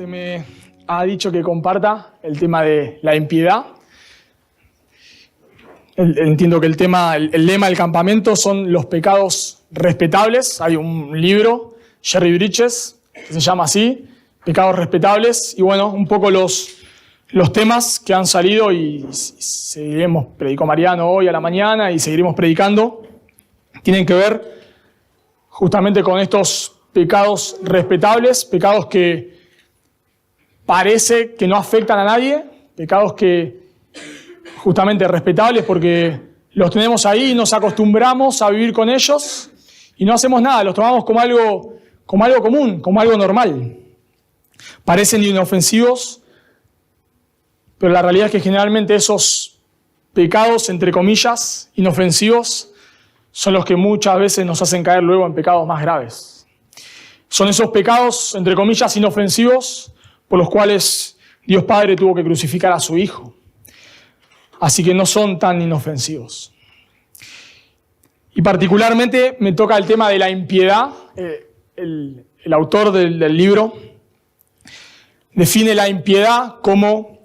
Se me ha dicho que comparta el tema de la impiedad. Entiendo que el lema del campamento son los pecados respetables. Hay un libro, Jerry Bridges, que se llama así, Pecados Respetables. Y bueno, un poco los temas que han salido y seguiremos, predicó Mariano hoy a la mañana y seguiremos predicando, tienen que ver justamente con estos pecados respetables, pecados que parece que no afectan a nadie, pecados que justamente respetables porque los tenemos ahí y nos acostumbramos a vivir con ellos y no hacemos nada, los tomamos como algo común, como algo normal. Parecen inofensivos, pero la realidad es que generalmente esos pecados, entre comillas, inofensivos, son los que muchas veces nos hacen caer luego en pecados más graves. Son esos pecados, entre comillas, inofensivos, por los cuales Dios Padre tuvo que crucificar a su Hijo. Así que no son tan inofensivos. Y particularmente me toca el tema de la impiedad. El autor del libro define la impiedad como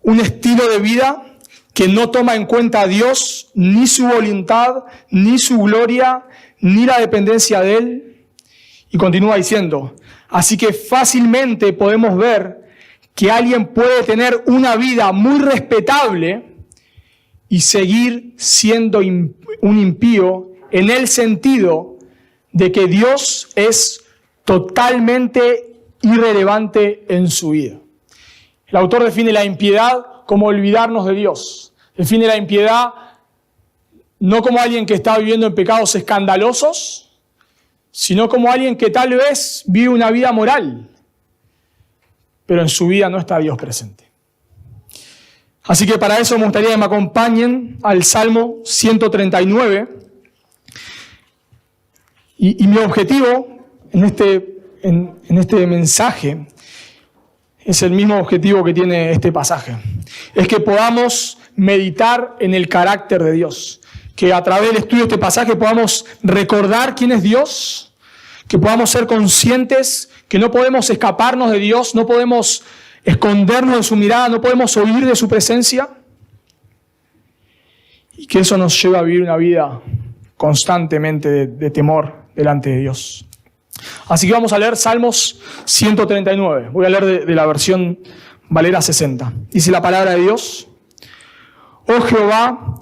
un estilo de vida que no toma en cuenta a Dios, ni su voluntad, ni su gloria, ni la dependencia de Él. Y continúa diciendo, así que fácilmente podemos ver que alguien puede tener una vida muy respetable y seguir siendo un impío en el sentido de que Dios es totalmente irrelevante en su vida. El autor define la impiedad como olvidarnos de Dios. Define la impiedad no como alguien que está viviendo en pecados escandalosos, sino como alguien que tal vez vive una vida moral, pero en su vida no está Dios presente. Así que para eso me gustaría que me acompañen al Salmo 139. Y mi objetivo en este mensaje es el mismo objetivo que tiene este pasaje. Es que podamos meditar en el carácter de Dios. Que a través del estudio de este pasaje podamos recordar quién es Dios. Que podamos ser conscientes que no podemos escaparnos de Dios, no podemos escondernos de su mirada, no podemos huir de su presencia. Y que eso nos lleva a vivir una vida constantemente de temor delante de Dios. Así que vamos a leer Salmos 139. Voy a leer de la versión Valera 60. Dice la palabra de Dios: Oh Jehová,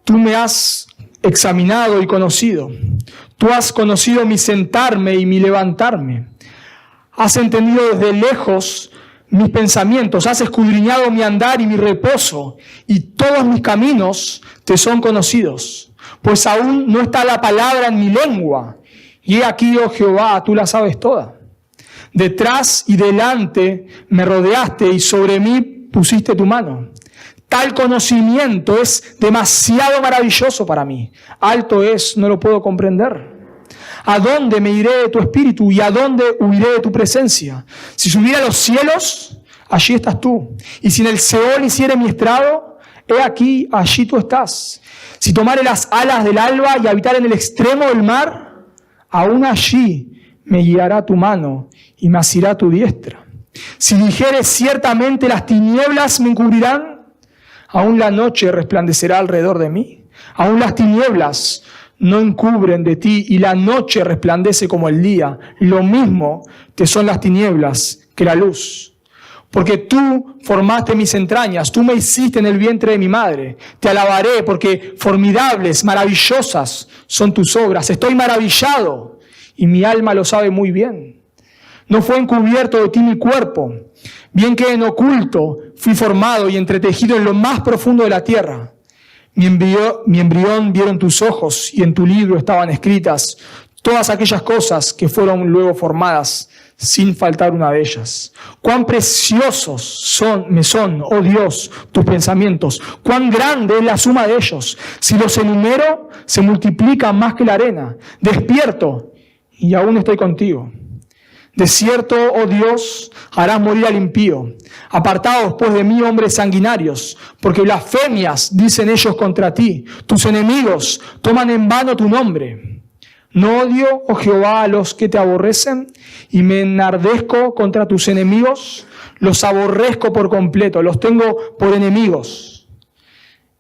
tú me has examinado y conocido. Tú has conocido mi sentarme y mi levantarme. Has entendido desde lejos mis pensamientos. Has escudriñado mi andar y mi reposo. Y todos mis caminos te son conocidos. Pues aún no está la palabra en mi lengua. Y he aquí, oh Jehová, tú la sabes toda. Detrás y delante me rodeaste y sobre mí pusiste tu mano. Tal conocimiento es demasiado maravilloso para mí. Alto es, no lo puedo comprender. ¿A dónde me iré de tu espíritu y a dónde huiré de tu presencia? Si subiera a los cielos, allí estás tú. Y si en el Seol hiciere mi estrado, he aquí, allí tú estás. Si tomare las alas del alba y habitar en el extremo del mar, aún allí me guiará tu mano y me asirá tu diestra. Si dijere ciertamente las tinieblas me encubrirán, aún la noche resplandecerá alrededor de mí. Aún las tinieblas no encubren de ti y la noche resplandece como el día. Lo mismo que son las tinieblas que la luz. Porque tú formaste mis entrañas, tú me hiciste en el vientre de mi madre. Te alabaré porque formidables, maravillosas son tus obras. Estoy maravillado y mi alma lo sabe muy bien. No fue encubierto de ti mi cuerpo, bien que en oculto fui formado y entretejido en lo más profundo de la tierra. Mi embrión vieron tus ojos y en tu libro estaban escritas todas aquellas cosas que fueron luego formadas, sin faltar una de ellas. Cuán preciosos me son, oh Dios, tus pensamientos. Cuán grande es la suma de ellos. Si los enumero, se multiplican más que la arena. Despierto y aún estoy contigo. De cierto, oh Dios, harás morir al impío. Apartaos pues de mí, hombres sanguinarios, porque blasfemias dicen ellos contra ti. Tus enemigos toman en vano tu nombre. No odio, oh Jehová, a los que te aborrecen, y me enardezco contra tus enemigos. Los aborrezco por completo, los tengo por enemigos.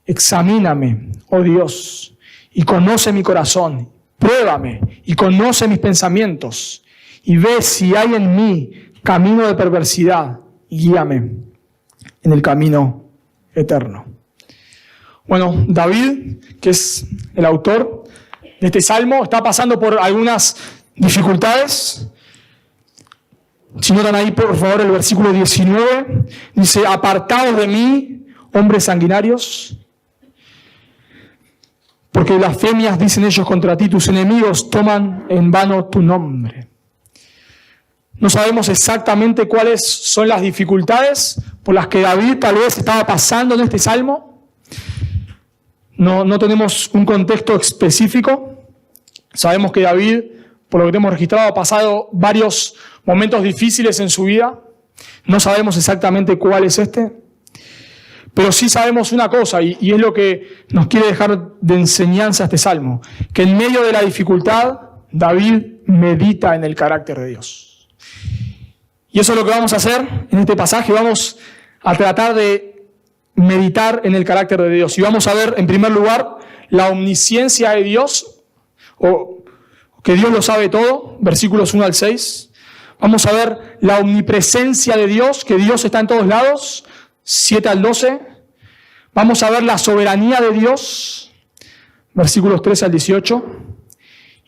Examíname, oh Dios, y conoce mi corazón. Pruébame y conoce mis pensamientos, y ve si hay en mí camino de perversidad, y guíame en el camino eterno. Bueno, David, que es el autor de este salmo, está pasando por algunas dificultades. Si notan ahí, por favor, el versículo 19, dice: apartaos de mí, hombres sanguinarios, porque blasfemias dicen ellos contra ti, tus enemigos toman en vano tu nombre. No sabemos exactamente cuáles son las dificultades por las que David tal vez estaba pasando en este salmo. No tenemos un contexto específico. Sabemos que David, por lo que hemos registrado, ha pasado varios momentos difíciles en su vida. No sabemos exactamente cuál es este. Pero sí sabemos una cosa, y es lo que nos quiere dejar de enseñanza este salmo, que en medio de la dificultad, David medita en el carácter de Dios. Y eso es lo que vamos a hacer en este pasaje. Vamos a tratar de meditar en el carácter de Dios. Y vamos a ver, en primer lugar, la omnisciencia de Dios, o que Dios lo sabe todo, versículos 1 al 6. Vamos a ver la omnipresencia de Dios, que Dios está en todos lados, 7 al 12. Vamos a ver la soberanía de Dios, versículos 13 al 18.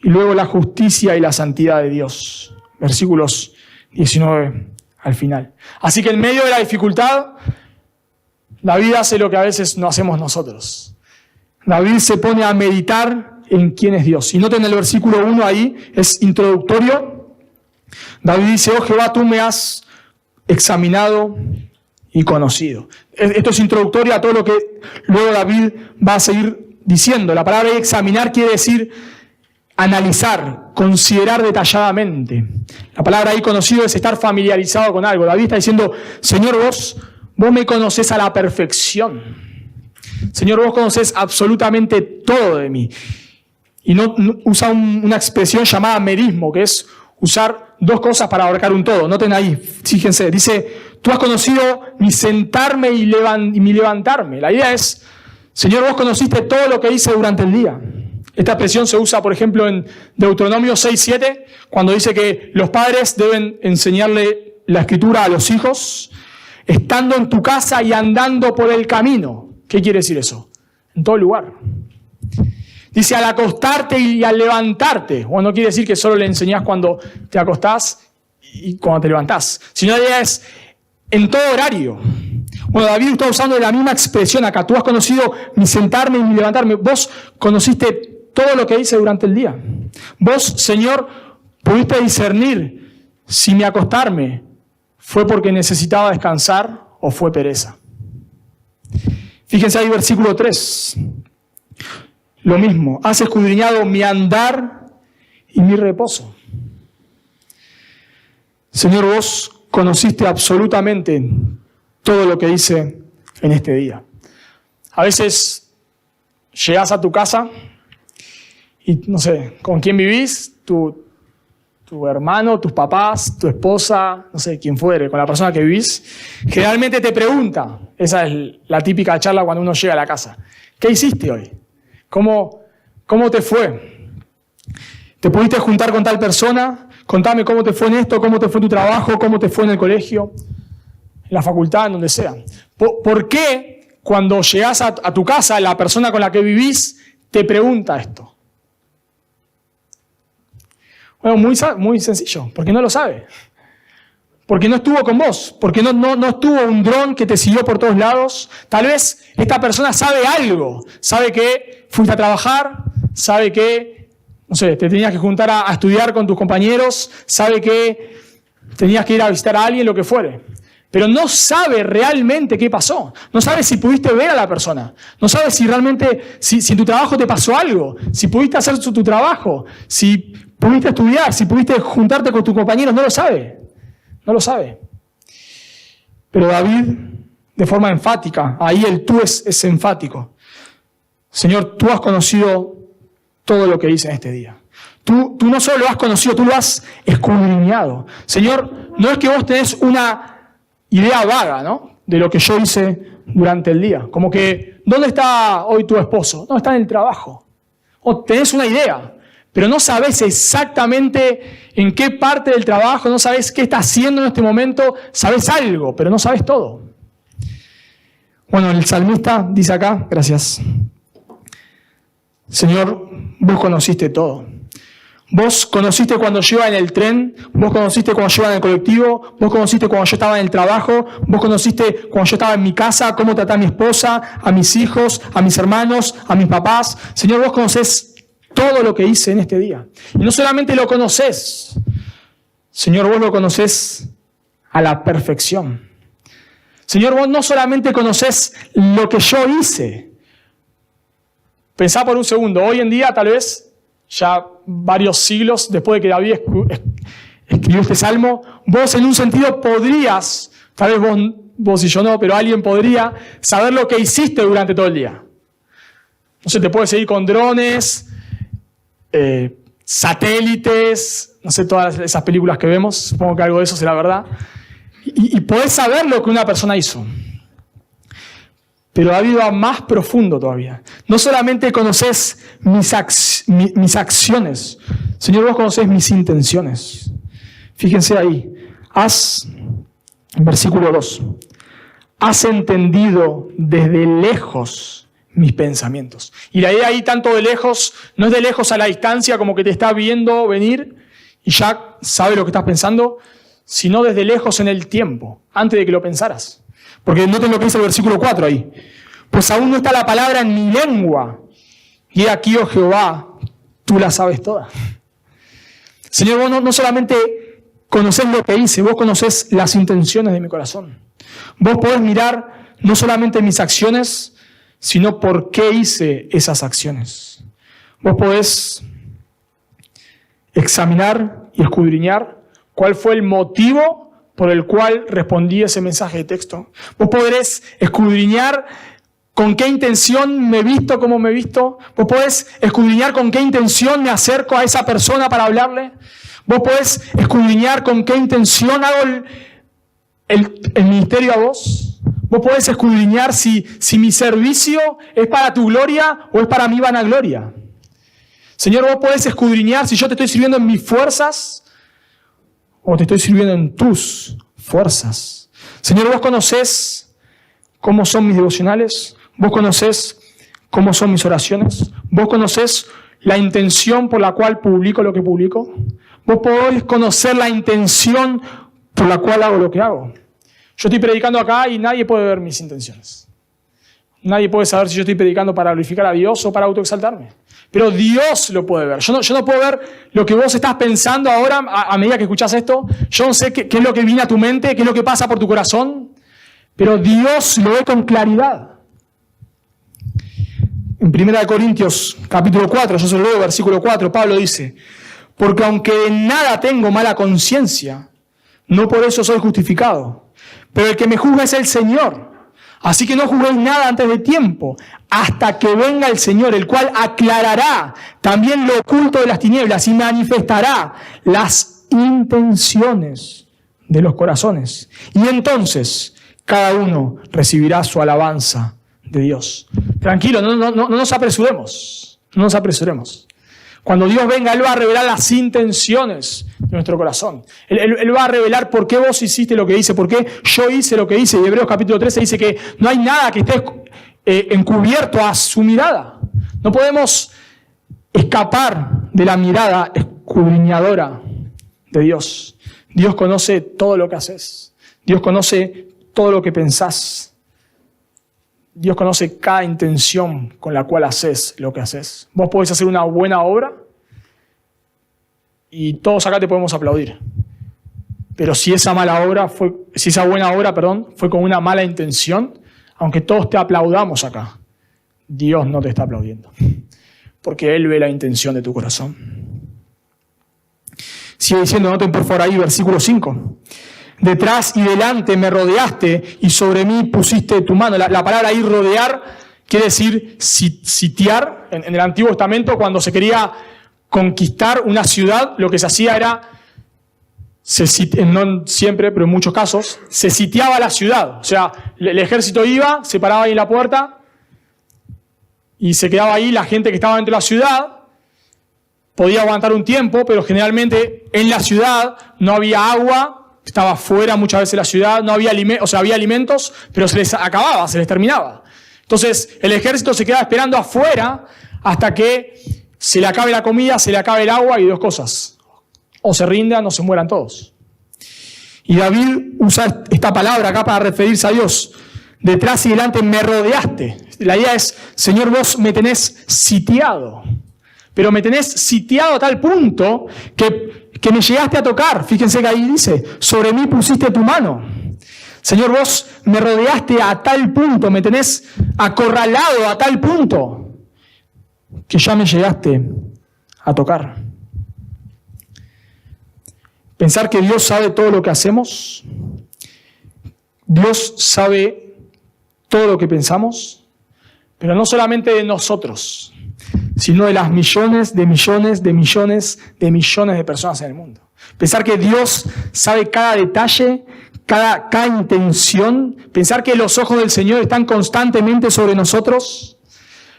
Y luego la justicia y la santidad de Dios, versículos 19 al final. Así que en medio de la dificultad, David hace lo que a veces no hacemos nosotros. David se pone a meditar en quién es Dios. Y noten el versículo 1 ahí, es introductorio. David dice: oh Jehová, tú me has examinado y conocido. Esto es introductorio a todo lo que luego David va a seguir diciendo. La palabra examinar quiere decir analizar, considerar detalladamente. La palabra ahí conocido es estar familiarizado con algo. David está diciendo: Señor, vos me conocés a la perfección. Señor, vos conocés absolutamente todo de mí. Y no usa una expresión llamada merismo, que es usar dos cosas para abarcar un todo. Noten ahí, fíjense, dice: tú has conocido mi sentarme y mi levantarme. La idea es: Señor, vos conociste todo lo que hice durante el día. Esta expresión se usa, por ejemplo, en Deuteronomio 6:7, cuando dice que los padres deben enseñarle la escritura a los hijos, estando en tu casa y andando por el camino. ¿Qué quiere decir eso? En todo lugar. Dice: al acostarte y al levantarte. Bueno, no quiere decir que solo le enseñás cuando te acostás y cuando te levantás, sino la idea es en todo horario. Bueno, David está usando la misma expresión acá. Tú has conocido mi sentarme y mi levantarme. Vos conociste todo lo que hice durante el día. Vos, Señor, pudiste discernir si mi acostarme fue porque necesitaba descansar o fue pereza. Fíjense ahí, versículo 3. Lo mismo, has escudriñado mi andar y mi reposo. Señor, vos conociste absolutamente todo lo que hice en este día. A veces llegás a tu casa y no sé, ¿con quién vivís? Tu hermano, tus papás, tu esposa, no sé, quién fuere, con la persona que vivís. Generalmente te pregunta, esa es la típica charla cuando uno llega a la casa: ¿qué hiciste hoy? ¿Cómo te fue? ¿Te pudiste juntar con tal persona? Contame cómo te fue en esto, cómo te fue en tu trabajo, cómo te fue en el colegio, en la facultad, en donde sea. ¿Por qué cuando llegás a tu casa, la persona con la que vivís te pregunta esto? Bueno, muy sencillo, porque no lo sabe. Porque no estuvo con vos, porque no estuvo un dron que te siguió por todos lados. Tal vez esta persona sabe algo, sabe que fuiste a trabajar, sabe que, no sé, te tenías que juntar a estudiar con tus compañeros, sabe que tenías que ir a visitar a alguien, lo que fuere. Pero no sabe realmente qué pasó. No sabe si pudiste ver a la persona. No sabe si realmente, si en tu trabajo te pasó algo, si pudiste hacer tu trabajo, si pudiste estudiar, si pudiste juntarte con tus compañeros. No lo sabe. No lo sabe. Pero David, de forma enfática, ahí el tú es enfático. Señor, tú has conocido todo lo que hice en este día. Tú no solo lo has conocido, tú lo has escudriñado. Señor, no es que vos tenés una idea vaga, ¿no?, de lo que yo hice durante el día. Como que, ¿dónde está hoy tu esposo? No, está en el trabajo. O tenés una idea, pero no sabés exactamente en qué parte del trabajo, no sabés qué está haciendo en este momento. Sabés algo, pero no sabés todo. Bueno, el salmista dice acá, gracias: Señor, vos conociste todo. Vos conociste cuando yo iba en el tren, vos conociste cuando yo iba en el colectivo, vos conociste cuando yo estaba en el trabajo, vos conociste cuando yo estaba en mi casa, cómo traté a mi esposa, a mis hijos, a mis hermanos, a mis papás. Señor, vos conocés todo lo que hice en este día. Y no solamente lo conocés, Señor, vos lo conocés a la perfección. Señor, vos no solamente conocés lo que yo hice. Pensá por un segundo, hoy en día tal vez, ya varios siglos después de que David escribió este salmo, vos en un sentido podrías, tal vez vos y yo no, pero alguien podría saber lo que hiciste durante todo el día. No sé, te puedes seguir con drones, satélites, no sé, todas esas películas que vemos, supongo que algo de eso será verdad, y podés saber lo que una persona hizo. Pero David va más profundo todavía. No solamente conocés mis acciones, Señor, vos conocés mis intenciones. Fíjense ahí, versículo 2, has entendido desde lejos mis pensamientos. Y la idea ahí, tanto de lejos, no es de lejos a la distancia, como que te está viendo venir y ya sabe lo que estás pensando, sino desde lejos en el tiempo, antes de que lo pensaras. Porque noten lo que dice el versículo 4 ahí. Pues aún no está la palabra en mi lengua. Y he aquí, oh Jehová, tú la sabes toda. Señor, vos no solamente conocés lo que hice, vos conocés las intenciones de mi corazón. Vos podés mirar no solamente mis acciones, sino por qué hice esas acciones. Vos podés examinar y escudriñar cuál fue el motivo por el cual respondí ese mensaje de texto. Vos podés escudriñar con qué intención me he visto, cómo me he visto. Vos podés escudriñar con qué intención me acerco a esa persona para hablarle. Vos podés escudriñar con qué intención hago el ministerio a vos. Vos podés escudriñar si mi servicio es para tu gloria o es para mi vanagloria. Señor, vos podés escudriñar si yo te estoy sirviendo en mis fuerzas o te estoy sirviendo en tus fuerzas. Señor, vos conocés cómo son mis devocionales, vos conocés cómo son mis oraciones, vos conocés la intención por la cual publico lo que publico, vos podés conocer la intención por la cual hago lo que hago. Yo estoy predicando acá y nadie puede ver mis intenciones. Nadie puede saber si yo estoy predicando para glorificar a Dios o para autoexaltarme. Pero Dios lo puede ver. Yo no puedo ver lo que vos estás pensando ahora a medida que escuchás esto. Yo no sé qué es lo que viene a tu mente, qué es lo que pasa por tu corazón. Pero Dios lo ve con claridad. En 1 Corintios capítulo 4, yo se lo leo, versículo 4, Pablo dice: porque aunque en nada tengo mala conciencia, no por eso soy justificado. Pero el que me juzga es el Señor. Así que no juzguéis nada antes de tiempo, hasta que venga el Señor, el cual aclarará también lo oculto de las tinieblas y manifestará las intenciones de los corazones. Y entonces cada uno recibirá su alabanza de Dios. Tranquilo, no nos apresuremos, no nos apresuremos. Cuando Dios venga, Él va a revelar las intenciones de nuestro corazón. Él va a revelar por qué vos hiciste lo que hice, por qué yo hice lo que hice. Y Hebreos capítulo 13 dice que no hay nada que esté encubierto a su mirada. No podemos escapar de la mirada escudriñadora de Dios. Dios conoce todo lo que haces. Dios conoce todo lo que pensás. Dios conoce cada intención con la cual haces lo que haces. Vos podés hacer una buena obra y todos acá te podemos aplaudir. Pero si esa buena obra fue con una mala intención, aunque todos te aplaudamos acá, Dios no te está aplaudiendo. Porque Él ve la intención de tu corazón. Sigue diciendo, noten por favor ahí, versículo 5. Detrás y delante me rodeaste y sobre mí pusiste tu mano. La palabra ahí, rodear, quiere decir sitiar. En el Antiguo Testamento, cuando se quería conquistar una ciudad, lo que se hacía era, no siempre, pero en muchos casos, se sitiaba la ciudad. O sea, el ejército iba, se paraba ahí en la puerta y se quedaba ahí la gente que estaba dentro de la ciudad. Podía aguantar un tiempo, pero generalmente en la ciudad no había agua, estaba fuera muchas veces la ciudad, no había alimentos, o sea, había alimentos, pero se les acababa, se les terminaba. Entonces, el ejército se quedaba esperando afuera hasta que se le acabe la comida, se le acabe el agua y dos cosas. O se rindan o se mueran todos. Y David usa esta palabra acá para referirse a Dios. Detrás y delante me rodeaste. La idea es, Señor, vos me tenés sitiado. Pero me tenés sitiado a tal punto que me llegaste a tocar. Fíjense que ahí dice, sobre mí pusiste tu mano. Señor, vos me rodeaste a tal punto, me tenés acorralado a tal punto, que ya me llegaste a tocar. Pensar que Dios sabe todo lo que hacemos, Dios sabe todo lo que pensamos, pero no solamente de nosotros, sino de las millones de millones de millones de millones de personas en el mundo. Pensar que Dios sabe cada detalle, cada intención. Pensar que los ojos del Señor están constantemente sobre nosotros.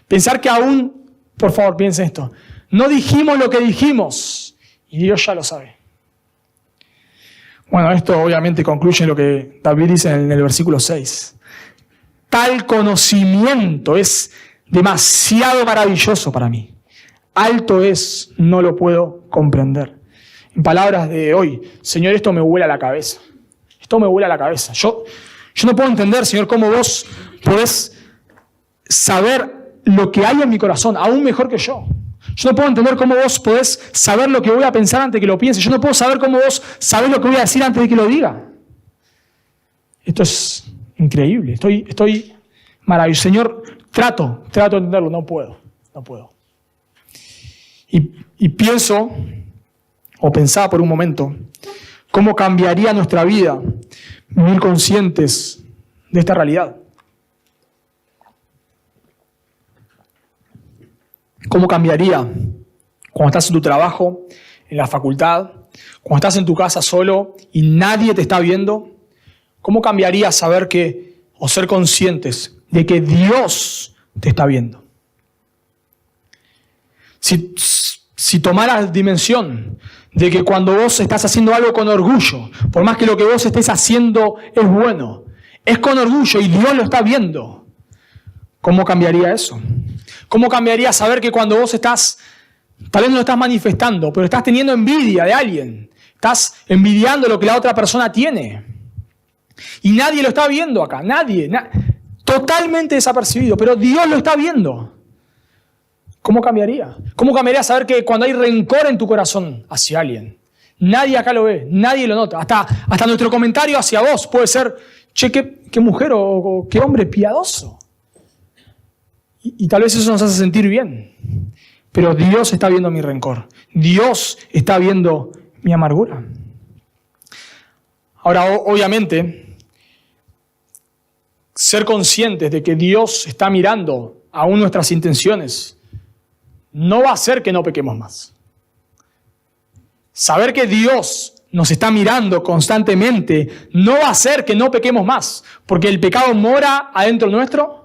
Pensar que aún, por favor, piensen esto, no dijimos lo que dijimos y Dios ya lo sabe. Bueno, esto obviamente concluye lo que David dice en el versículo 6. Tal conocimiento es demasiado maravilloso para mí. Alto es, no lo puedo comprender. En palabras de hoy, Señor, esto me vuela la cabeza. Esto me vuela la cabeza. Yo no puedo entender, Señor, cómo vos podés saber lo que hay en mi corazón, aún mejor que yo. Yo no puedo entender cómo vos podés saber lo que voy a pensar antes de que lo piense. Yo no puedo saber cómo vos sabés lo que voy a decir antes de que lo diga. Esto es increíble. Estoy maravilloso. Señor, trato de entenderlo. No puedo. Y pienso, o pensaba por un momento, cómo cambiaría nuestra vida vivir conscientes de esta realidad. ¿Cómo cambiaría cuando estás en tu trabajo, en la facultad, cuando estás en tu casa solo y nadie te está viendo? ¿Cómo cambiaría saber o ser conscientes de que Dios te está viendo? Si tomaras dimensión de que cuando vos estás haciendo algo con orgullo, por más que lo que vos estés haciendo es bueno, es con orgullo y Dios lo está viendo, ¿cómo cambiaría eso? ¿Cómo cambiaría saber que cuando vos estás, tal vez no lo estás manifestando, pero estás teniendo envidia de alguien, estás envidiando lo que la otra persona tiene y nadie lo está viendo acá, nadie, totalmente desapercibido, pero Dios lo está viendo? ¿Cómo cambiaría? ¿Cómo cambiaría saber que cuando hay rencor en tu corazón hacia alguien, nadie acá lo ve, nadie lo nota? Hasta nuestro comentario hacia vos puede ser, che, qué mujer o qué hombre piadoso. Y tal vez eso nos hace sentir bien. Pero Dios está viendo mi rencor. Dios está viendo mi amargura. Ahora, obviamente, ser conscientes de que Dios está mirando aún nuestras intenciones no va a hacer que no pequemos más. Saber que Dios nos está mirando constantemente no va a hacer que no pequemos más, porque el pecado mora adentro nuestro.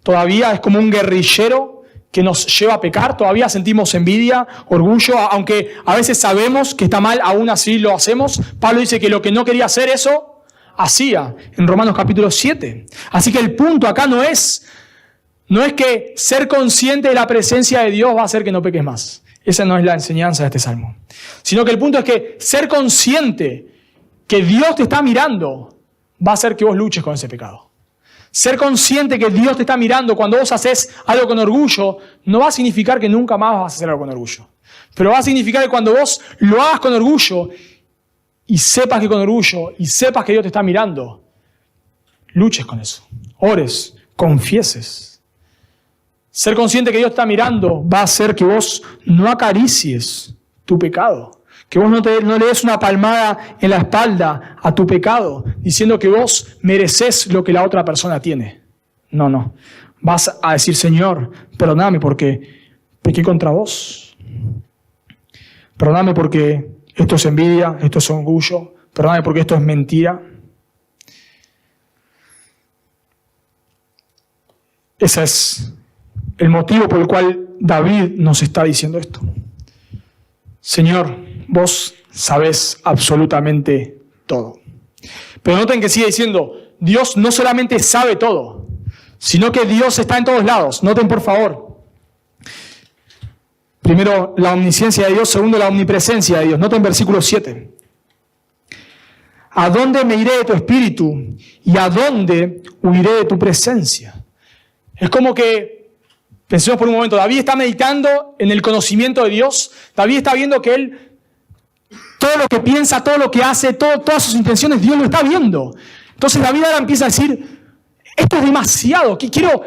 Todavía es como un guerrillero que nos lleva a pecar, todavía sentimos envidia, orgullo, aunque a veces sabemos que está mal, aún así lo hacemos. Pablo dice que lo que no quería hacer, eso hacía, en Romanos capítulo 7. Así que el punto acá no es que ser consciente de la presencia de Dios va a hacer que no peques más. Esa no es la enseñanza de este salmo. Sino que el punto es que ser consciente que Dios te está mirando va a hacer que vos luches con ese pecado. Ser consciente que Dios te está mirando cuando vos haces algo con orgullo no va a significar que nunca más vas a hacer algo con orgullo. Pero va a significar que cuando vos lo hagas con orgullo y sepas que con orgullo y sepas que Dios te está mirando, luches con eso. Ores, confieses. Ser consciente que Dios te está mirando va a hacer que vos no acaricies tu pecado. Que vos no le des una palmada en la espalda a tu pecado, diciendo que vos mereces lo que la otra persona tiene. No. Vas a decir, Señor, perdóname porque pequé contra vos. Perdóname porque esto es envidia, esto es orgullo. Perdóname porque esto es mentira. Ese es el motivo por el cual David nos está diciendo esto. Señor, vos sabés absolutamente todo. Pero noten que sigue diciendo, Dios no solamente sabe todo, sino que Dios está en todos lados. Noten, por favor. Primero, la omnisciencia de Dios. Segundo, la omnipresencia de Dios. Noten versículo 7. ¿A dónde me iré de tu espíritu? ¿Y a dónde huiré de tu presencia? Es como que, pensemos por un momento, David está meditando en el conocimiento de Dios. David está viendo que él, todo lo que piensa, todo lo que hace, todas sus intenciones, Dios lo está viendo. Entonces David ahora empieza a decir, esto es demasiado, quiero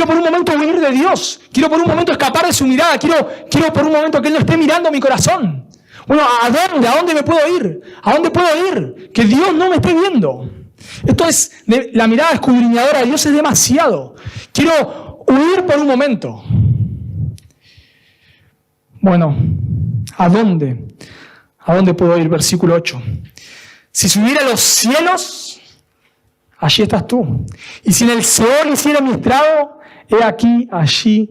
por un momento huir de Dios, quiero por un momento escapar de su mirada, quiero por un momento que Él no esté mirando mi corazón. Bueno, ¿a dónde me puedo ir? ¿A dónde puedo ir? Que Dios no me esté viendo. Esto es, la mirada escudriñadora de Dios es demasiado. Quiero huir por un momento. Bueno, ¿a dónde? ¿A dónde puedo ir? Versículo 8. Si subiera a los cielos, allí estás tú. Y si en el Seol hiciera mi estrado, he aquí, allí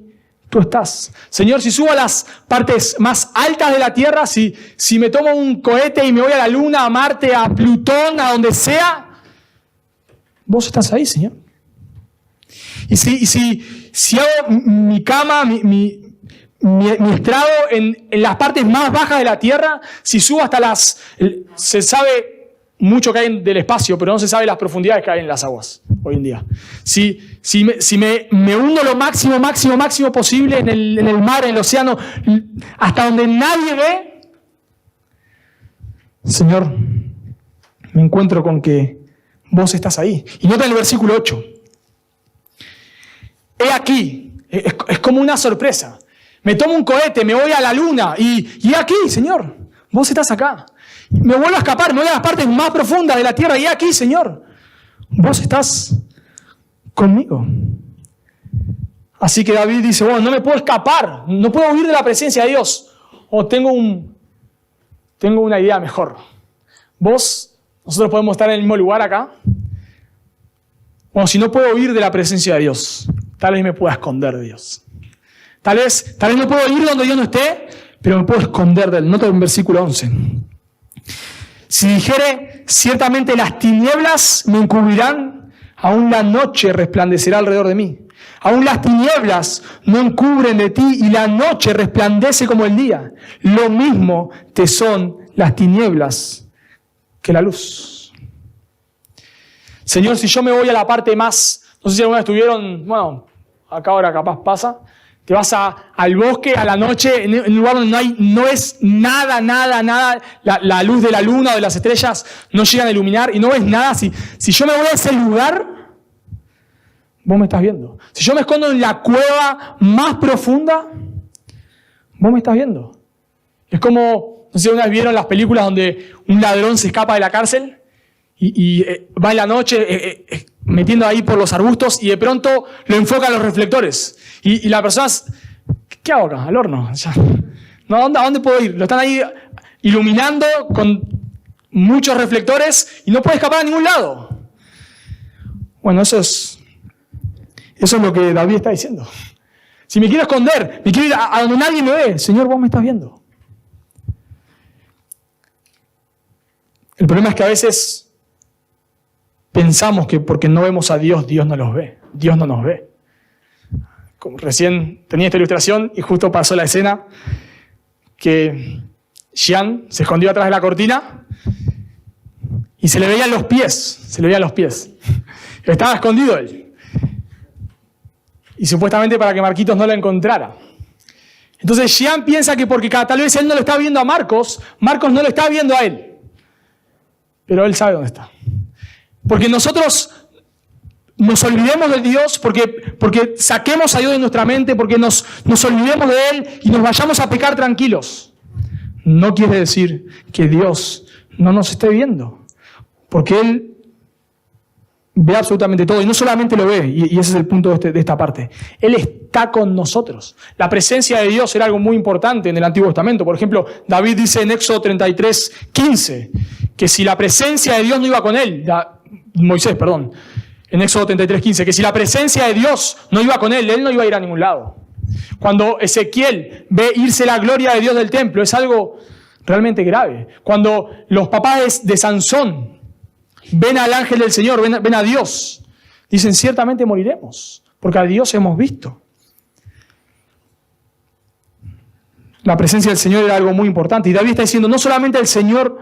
tú estás. Señor, si subo a las partes más altas de la tierra, si me tomo un cohete y me voy a la Luna, a Marte, a Plutón, a donde sea, vos estás ahí, Señor. Y si hago mi cama, mi estrado en las partes más bajas de la tierra, si subo hasta se sabe mucho que hay del espacio, pero no se sabe las profundidades que hay en las aguas hoy en día. Si me hundo lo máximo posible en el mar, en el océano, hasta donde nadie ve, Señor, me encuentro con que vos estás ahí. Y nota el versículo 8. He aquí, es como una sorpresa. Me tomo un cohete, me voy a la luna y aquí, Señor, vos estás acá. Me vuelvo a escapar, me voy a las partes más profundas de la tierra y aquí, Señor, vos estás conmigo. Así que David dice, bueno, no me puedo escapar, no puedo huir de la presencia de Dios. O tengo una idea mejor. Nosotros podemos estar en el mismo lugar acá. Bueno, si no puedo huir de la presencia de Dios, tal vez me pueda esconder de Dios. Tal vez no puedo ir donde Dios no esté, pero me puedo esconder de Él. Nota en versículo 11. Si dijere, ciertamente las tinieblas me encubrirán, aún la noche resplandecerá alrededor de mí. Aún las tinieblas no encubren de ti y la noche resplandece como el día. Lo mismo te son las tinieblas que la luz. Señor, si yo me voy a la parte más, no sé si alguna vez estuvieron, bueno, acá ahora capaz pasa, te vas al bosque a la noche, en un lugar donde no es nada, la luz de la luna o de las estrellas no llegan a iluminar y no ves nada. Si yo me voy a ese lugar, vos me estás viendo. Si yo me escondo en la cueva más profunda, vos me estás viendo. Es como, no sé si alguna vez vieron las películas donde un ladrón se escapa de la cárcel y va en la noche metiendo ahí por los arbustos y de pronto lo enfocan los reflectores. Y la persona, ¿qué hago acá? Al horno. ¿A dónde puedo ir? Lo están ahí iluminando con muchos reflectores y no puede escapar a ningún lado. Bueno, eso es lo que David está diciendo. Si me quiero esconder, me quiero ir a donde nadie me ve, Señor, vos me estás viendo. El problema es que a veces pensamos que porque no vemos a Dios, Dios no los ve. Dios no nos ve. Como recién tenía esta ilustración y justo pasó la escena que Xian se escondió atrás de la cortina y se le veían los pies. Estaba escondido él. Y supuestamente para que Marquitos no lo encontrara. Entonces Xian piensa que porque tal vez él no lo está viendo a Marcos no lo está viendo a él. Pero él sabe dónde está. Porque nosotros nos olvidemos de Dios, porque saquemos a Dios de nuestra mente, porque nos olvidemos de Él y nos vayamos a pecar tranquilos. No quiere decir que Dios no nos esté viendo, porque Él ve absolutamente todo, y no solamente lo ve, y ese es el punto de esta parte. Él está con nosotros. La presencia de Dios era algo muy importante en el Antiguo Testamento. Por ejemplo, David dice en Éxodo 33:15, que si la presencia de Dios no iba con él, Moisés, en Éxodo 33:15, que si la presencia de Dios no iba con él no iba a ir a ningún lado. Cuando Ezequiel ve irse la gloria de Dios del templo, es algo realmente grave. Cuando los papás de Sansón ven al ángel del Señor, ven a Dios, dicen, ciertamente moriremos, porque a Dios hemos visto. La presencia del Señor era algo muy importante. Y David está diciendo, no solamente el Señor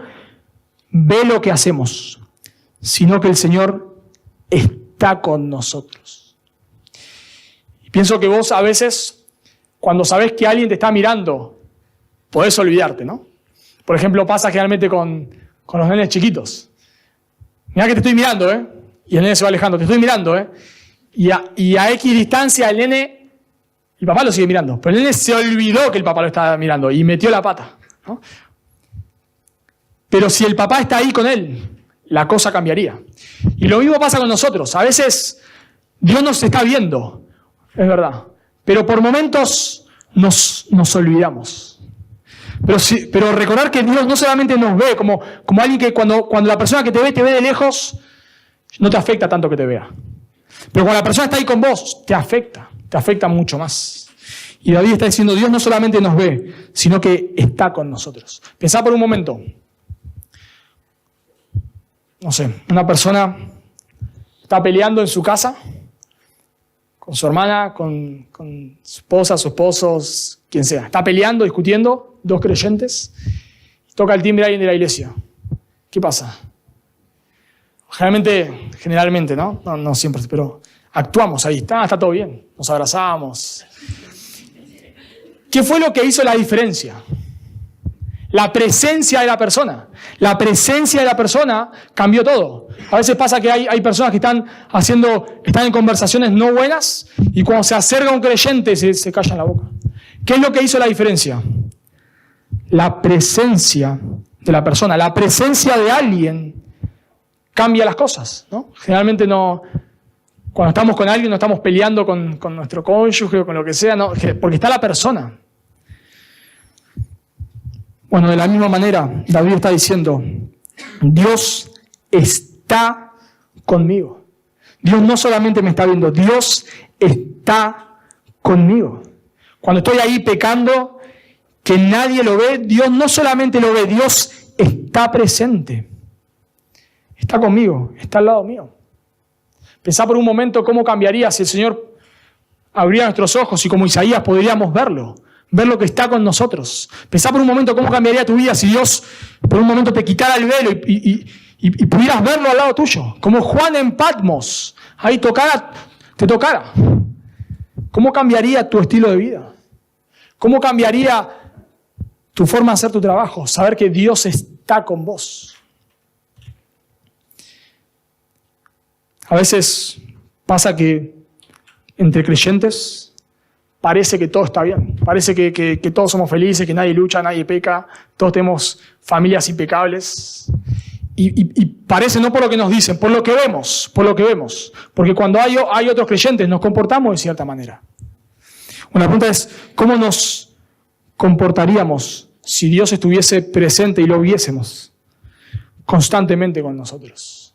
ve lo que hacemos, sino que el Señor está con nosotros. Y pienso que vos a veces, cuando sabés que alguien te está mirando, podés olvidarte, ¿no? Por ejemplo, pasa generalmente con los nenes chiquitos. Mirá que te estoy mirando, y el nene se va alejando, te estoy mirando, y a X distancia el nene, el papá lo sigue mirando, pero el nene se olvidó que el papá lo estaba mirando y metió la pata, ¿no? Pero si el papá está ahí con él, la cosa cambiaría. Y lo mismo pasa con nosotros. A veces Dios nos está viendo, es verdad, pero por momentos nos olvidamos. Pero recordar que Dios no solamente nos ve como alguien que cuando la persona que te ve de lejos, no te afecta tanto que te vea. Pero cuando la persona está ahí con vos, te afecta mucho más. Y David está diciendo, Dios no solamente nos ve, sino que está con nosotros. Pensá por un momento, no sé, una persona está peleando en su casa, con su hermana, con su esposa, su esposo, quien sea. Está peleando, discutiendo, dos creyentes, y toca el timbre a alguien de la iglesia. ¿Qué pasa? Generalmente, ¿no? No siempre, pero actuamos ahí. Está todo bien, nos abrazamos. ¿Qué fue lo que hizo la diferencia? La presencia de la persona. La presencia de la persona cambió todo. A veces pasa que hay personas que están en conversaciones no buenas y cuando se acerca un creyente se callan la boca. ¿Qué es lo que hizo la diferencia? La presencia de la persona, la presencia de alguien cambia las cosas, ¿no? Generalmente cuando estamos con alguien no estamos peleando con nuestro cónyuge o con lo que sea, no, porque está la persona. Bueno, de la misma manera, David está diciendo, Dios está conmigo. Dios no solamente me está viendo, Dios está conmigo. Cuando estoy ahí pecando, que nadie lo ve, Dios no solamente lo ve, Dios está presente. Está conmigo, está al lado mío. Pensá por un momento cómo cambiaría si el Señor abriera nuestros ojos y como Isaías podríamos verlo, ver lo que está con nosotros. Pensá por un momento cómo cambiaría tu vida si Dios por un momento te quitara el velo y pudieras verlo al lado tuyo. Como Juan en Patmos, ahí te tocara. ¿Cómo cambiaría tu estilo de vida? ¿Cómo cambiaría tu forma de hacer tu trabajo? Saber que Dios está con vos. A veces pasa que entre creyentes parece que todo está bien. Parece que todos somos felices, que nadie lucha, nadie peca, todos tenemos familias impecables. Y parece no por lo que nos dicen, por lo que vemos. Porque cuando hay otros creyentes nos comportamos de cierta manera. Bueno, la pregunta es, ¿cómo nos comportaríamos si Dios estuviese presente y lo viésemos constantemente con nosotros?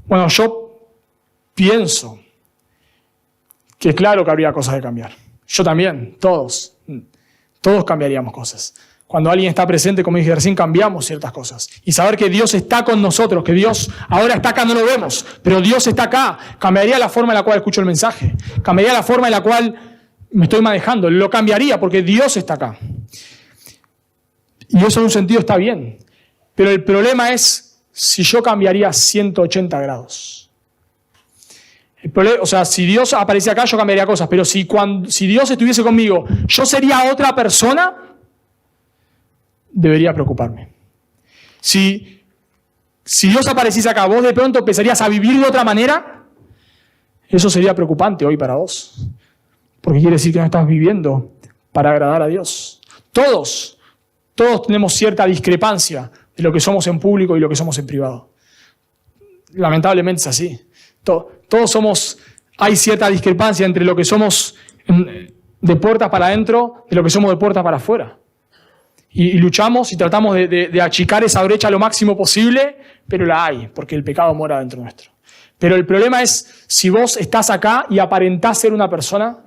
Bueno, yo pienso que claro que habría cosas que cambiar. Yo también, todos cambiaríamos cosas. Cuando alguien está presente, como dije recién, cambiamos ciertas cosas. Y saber que Dios está con nosotros, que Dios ahora está acá, no lo vemos, pero Dios está acá, cambiaría la forma en la cual escucho el mensaje, cambiaría la forma en la cual me estoy manejando, lo cambiaría porque Dios está acá. Y eso en un sentido está bien. Pero el problema es si yo cambiaría 180 grados. Si Dios aparece acá, yo cambiaría cosas, pero si Dios estuviese conmigo, yo sería otra persona, debería preocuparme. Si Dios apareciese acá, vos de pronto empezarías a vivir de otra manera, eso sería preocupante hoy para vos. Porque quiere decir que no estás viviendo para agradar a Dios. Todos tenemos cierta discrepancia de lo que somos en público y lo que somos en privado. lamentablemente es así. Todos somos, hay cierta discrepancia entre lo que somos de puertas para adentro de lo que somos de puertas para afuera. Y luchamos y tratamos de achicar esa brecha lo máximo posible, pero la hay, porque el pecado mora dentro nuestro. Pero el problema es si vos estás acá y aparentás ser una persona,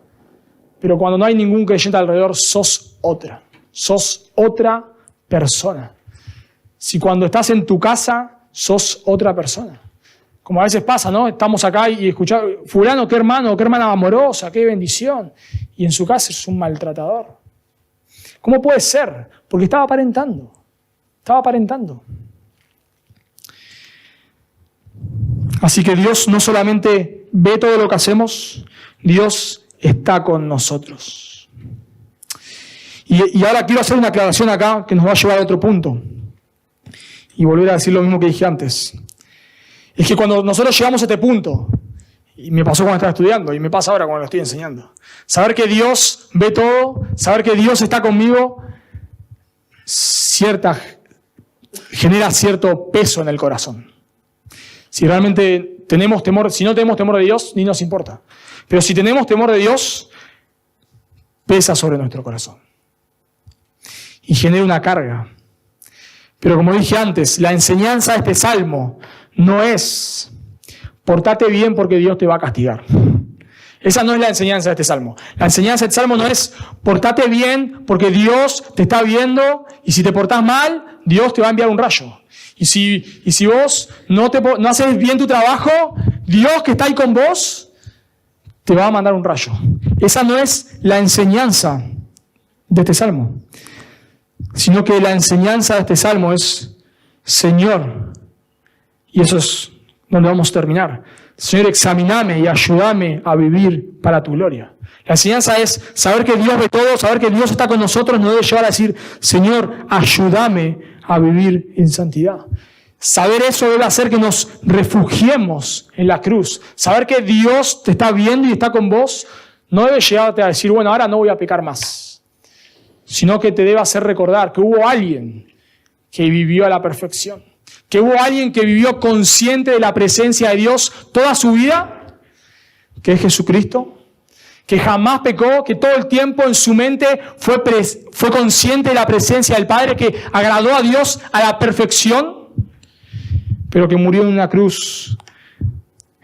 pero cuando no hay ningún creyente alrededor, sos otra persona. Si cuando estás en tu casa, sos otra persona. Como a veces pasa, ¿no? Estamos acá y escuchamos, fulano, qué hermano, qué hermana amorosa, qué bendición. Y en su casa es un maltratador. ¿Cómo puede ser? Porque estaba aparentando. Así que Dios no solamente ve todo lo que hacemos, Dios está con nosotros. Y ahora quiero hacer una aclaración acá que nos va a llevar a otro punto. Y volver a decir lo mismo que dije antes. Es que cuando nosotros llegamos a este punto, y me pasó cuando estaba estudiando, y me pasa ahora cuando lo estoy enseñando, saber que Dios ve todo, saber que Dios está conmigo, genera cierto peso en el corazón. Si realmente tenemos temor, si no tenemos temor de Dios, ni nos importa. Pero si tenemos temor de Dios, pesa sobre nuestro corazón. Y genera una carga. Pero como dije antes, la enseñanza de este salmo no es portate bien porque Dios te va a castigar. Esa no es la enseñanza de este salmo. La enseñanza de este salmo no es portate bien porque Dios te está viendo y si te portás mal, Dios te va a enviar un rayo. Y si vos no haces bien tu trabajo, Dios que está ahí con vos te va a mandar un rayo. Esa no es la enseñanza de este salmo. Sino que la enseñanza de este salmo es Señor, y eso es donde vamos a terminar. Señor, examíname y ayúdame a vivir para tu gloria. La enseñanza es saber que Dios ve todo, saber que Dios está con nosotros, nos debe llevar a decir, Señor, ayúdame a vivir en santidad. Saber eso debe hacer que nos refugiemos en la cruz. Saber que Dios te está viendo y está con vos, no debe llevarte a decir, bueno, ahora no voy a pecar más. Sino que te debe hacer recordar que hubo alguien que vivió a la perfección. Que hubo alguien que vivió consciente de la presencia de Dios toda su vida, que es Jesucristo, que jamás pecó, que todo el tiempo en su mente fue consciente de la presencia del Padre, que agradó a Dios a la perfección, pero que murió en una cruz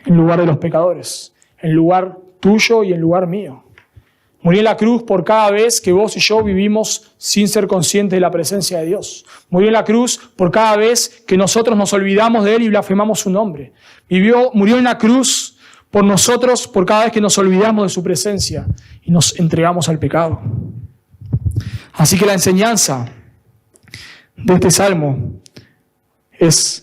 en lugar de los pecadores, en lugar tuyo y en lugar mío. Murió en la cruz por cada vez que vos y yo vivimos sin ser conscientes de la presencia de Dios. Murió en la cruz por cada vez que nosotros nos olvidamos de Él y blasfemamos su nombre. Murió en la cruz por nosotros por cada vez que nos olvidamos de su presencia y nos entregamos al pecado. Así que la enseñanza de este salmo es,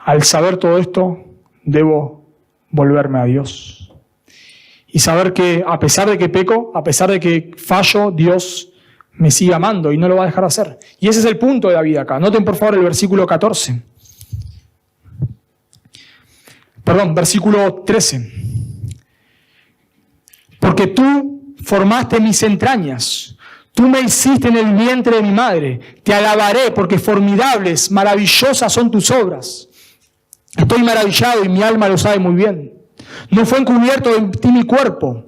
al saber todo esto, debo volverme a Dios. Y saber que a pesar de que peco, a pesar de que fallo, Dios me sigue amando y no lo va a dejar hacer. Y ese es el punto de la vida acá. Noten por favor el versículo 14. Perdón, versículo 13. Porque tú formaste mis entrañas, tú me hiciste en el vientre de mi madre. Te alabaré porque formidables, maravillosas son tus obras. Estoy maravillado y mi alma lo sabe muy bien. No fue encubierto de ti mi cuerpo,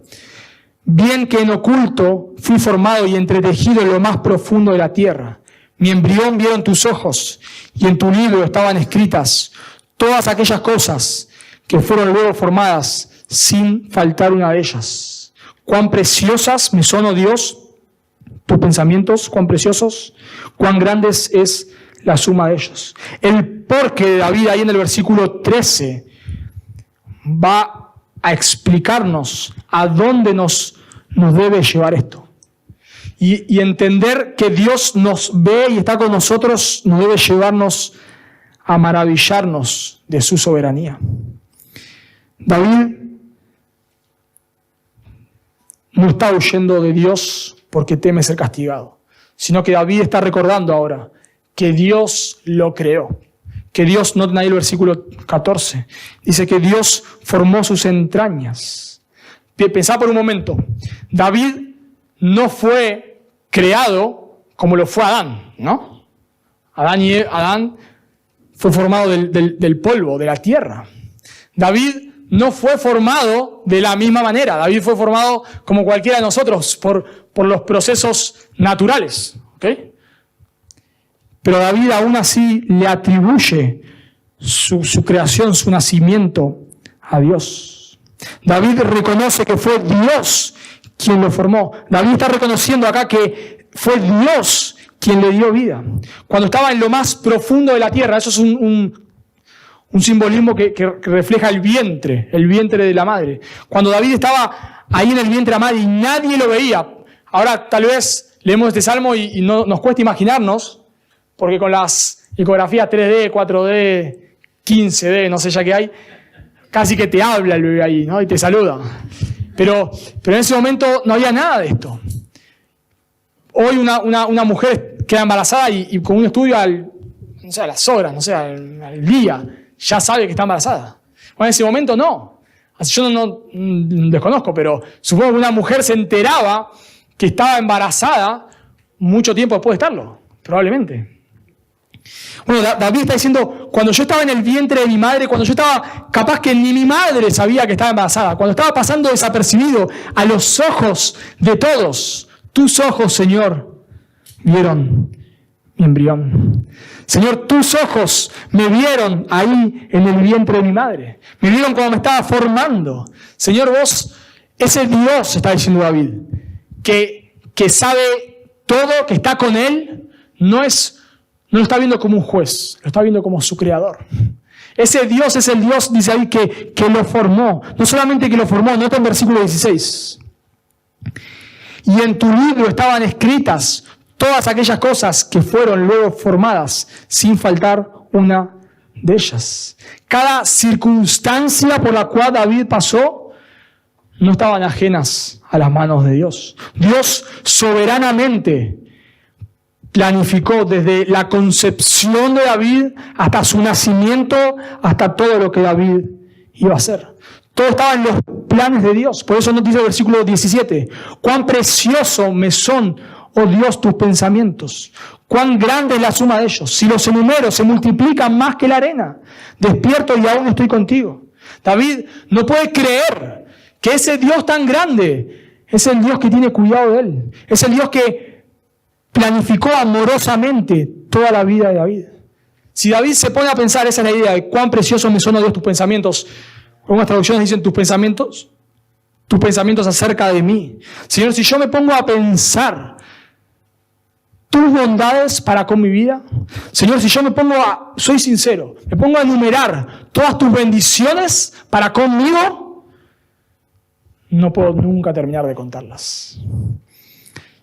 bien que en oculto fui formado y entretejido en lo más profundo de la tierra. Mi embrión vieron tus ojos, y en tu libro estaban escritas todas aquellas cosas que fueron luego formadas, sin faltar una de ellas. Cuán preciosas me son, oh Dios, tus pensamientos, cuán preciosos, cuán grandes es la suma de ellos. El porqué de David ahí en el versículo 13 va a explicarnos a dónde nos debe llevar esto. Y entender que Dios nos ve y está con nosotros nos debe llevarnos a maravillarnos de su soberanía. David no está huyendo de Dios porque teme ser castigado, sino que David está recordando ahora que Dios lo creó. Que Dios, noten ahí el versículo 14, dice que Dios formó sus entrañas. Pensá por un momento, David no fue creado como lo fue Adán, ¿no? Adán fue formado del polvo, de la tierra. David no fue formado de la misma manera. David fue formado como cualquiera de nosotros por los procesos naturales. ¿Okay? Pero David aún así le atribuye su creación, su nacimiento a Dios. David reconoce que fue Dios quien lo formó. David está reconociendo acá que fue Dios quien le dio vida. Cuando estaba en lo más profundo de la tierra, eso es un simbolismo que refleja el vientre de la madre. Cuando David estaba ahí en el vientre de la madre y nadie lo veía. Ahora tal vez leemos este salmo y no, nos cuesta imaginarnos, porque con las ecografías 3D, 4D, 15D, no sé ya qué hay, casi que te habla el bebé ahí, ¿no? Y te saluda. Pero en ese momento no había nada de esto. Hoy una mujer queda embarazada y con un estudio a las horas, al día, ya sabe que está embarazada. Bueno, en ese momento no. Así yo no desconozco, pero supongo que una mujer se enteraba que estaba embarazada mucho tiempo después de estarlo, probablemente. Bueno, David está diciendo, cuando yo estaba en el vientre de mi madre, cuando yo estaba, capaz que ni mi madre sabía que estaba embarazada, cuando estaba pasando desapercibido a los ojos de todos, tus ojos, Señor, vieron mi embrión. Señor, tus ojos me vieron ahí en el vientre de mi madre. Me vieron cuando me estaba formando. Señor, vos, ese Dios, está diciendo David, que sabe todo, que está con él, no lo está viendo como un juez, lo está viendo como su creador. Ese Dios es el Dios, dice ahí, que lo formó. No solamente que lo formó, nota en versículo 16. Y en tu libro estaban escritas todas aquellas cosas que fueron luego formadas, sin faltar una de ellas. Cada circunstancia por la cual David pasó no estaban ajenas a las manos de Dios. Dios soberanamente planificó desde la concepción de David hasta su nacimiento, hasta todo lo que David iba a hacer. Todo estaba en los planes de Dios. Por eso nos dice el versículo 17, cuán precioso me son, oh Dios, tus pensamientos. Cuán grande es la suma de ellos. Si los enumero, se multiplican más que la arena. Despierto y aún estoy contigo. David no puede creer que ese Dios tan grande es el Dios que tiene cuidado de él. Es el Dios que planificó amorosamente toda la vida de David. Si David se pone a pensar, esa es la idea de cuán preciosos me son, oh Dios, tus pensamientos. Algunas traducciones dicen tus pensamientos acerca de mí. Señor, si yo me pongo a pensar tus bondades para con mi vida, Señor, si yo soy sincero, me pongo a enumerar todas tus bendiciones para conmigo, no puedo nunca terminar de contarlas.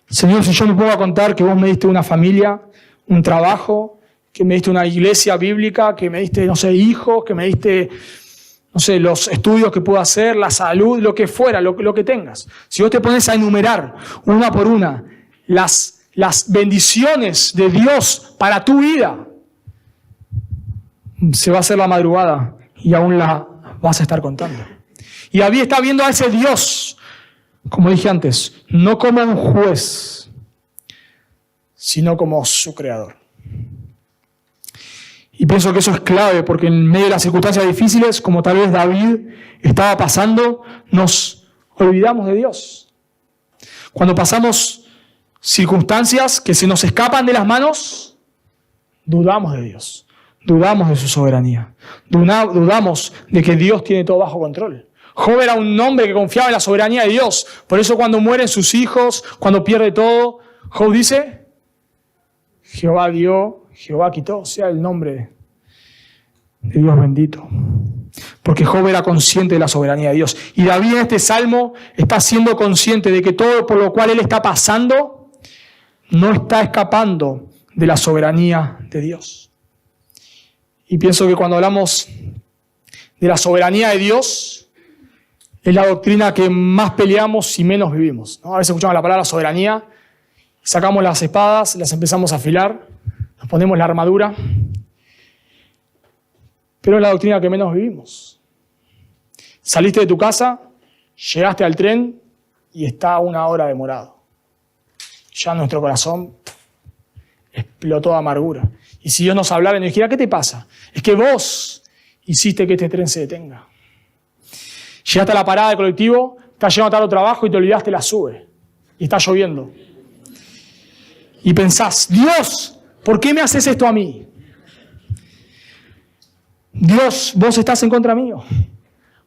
Señor, si yo me pongo a contar que vos me diste una familia, un trabajo, que me diste una iglesia bíblica, que me diste, hijos, que me diste, los estudios que puedo hacer, la salud, lo que fuera, lo que tengas. Si vos te pones a enumerar una por una las bendiciones de Dios para tu vida, se va a hacer la madrugada y aún la vas a estar contando. Y David está viendo a ese Dios, como dije antes, no como un juez, sino como su creador. Y pienso que eso es clave, porque en medio de las circunstancias difíciles, como tal vez David estaba pasando, nos olvidamos de Dios. Cuando pasamos circunstancias que se nos escapan de las manos, dudamos de Dios, dudamos de su soberanía, dudamos de que Dios tiene todo bajo control. Job era un hombre que confiaba en la soberanía de Dios. Por eso cuando mueren sus hijos, cuando pierde todo, Job dice, Jehová dio, Jehová quitó, sea el nombre de Dios bendito. Porque Job era consciente de la soberanía de Dios. Y David en este salmo está siendo consciente de que todo por lo cual él está pasando no está escapando de la soberanía de Dios. Y pienso que cuando hablamos de la soberanía de Dios, es la doctrina que más peleamos y menos vivimos, ¿no? A veces escuchamos la palabra soberanía, sacamos las espadas, las empezamos a afilar, nos ponemos la armadura, pero es la doctrina que menos vivimos. Saliste de tu casa, llegaste al tren y está a 1 hora demorado. Ya nuestro corazón explotó de amargura. Y si Dios nos hablara y nos dijera, ¿qué te pasa? Es que vos hiciste que este tren se detenga. Llegaste a la parada del colectivo, estás llegando tarde al trabajo y te olvidaste la sube. Y está lloviendo. Y pensás, Dios, ¿por qué me haces esto a mí? Dios, vos estás en contra mío.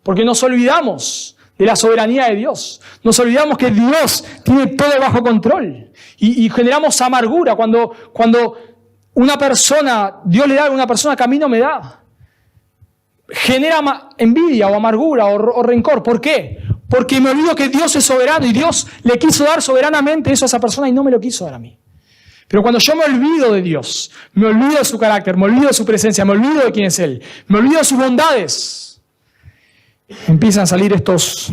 Porque nos olvidamos de la soberanía de Dios. Nos olvidamos que Dios tiene todo bajo control. Y generamos amargura cuando una persona, Dios le da a una persona que a mí no me da. Genera envidia o amargura o rencor. ¿Por qué? Porque me olvido que Dios es soberano y Dios le quiso dar soberanamente eso a esa persona y no me lo quiso dar a mí. Pero cuando yo me olvido de Dios, me olvido de su carácter, me olvido de su presencia, me olvido de quién es Él, me olvido de sus bondades, empiezan a salir estos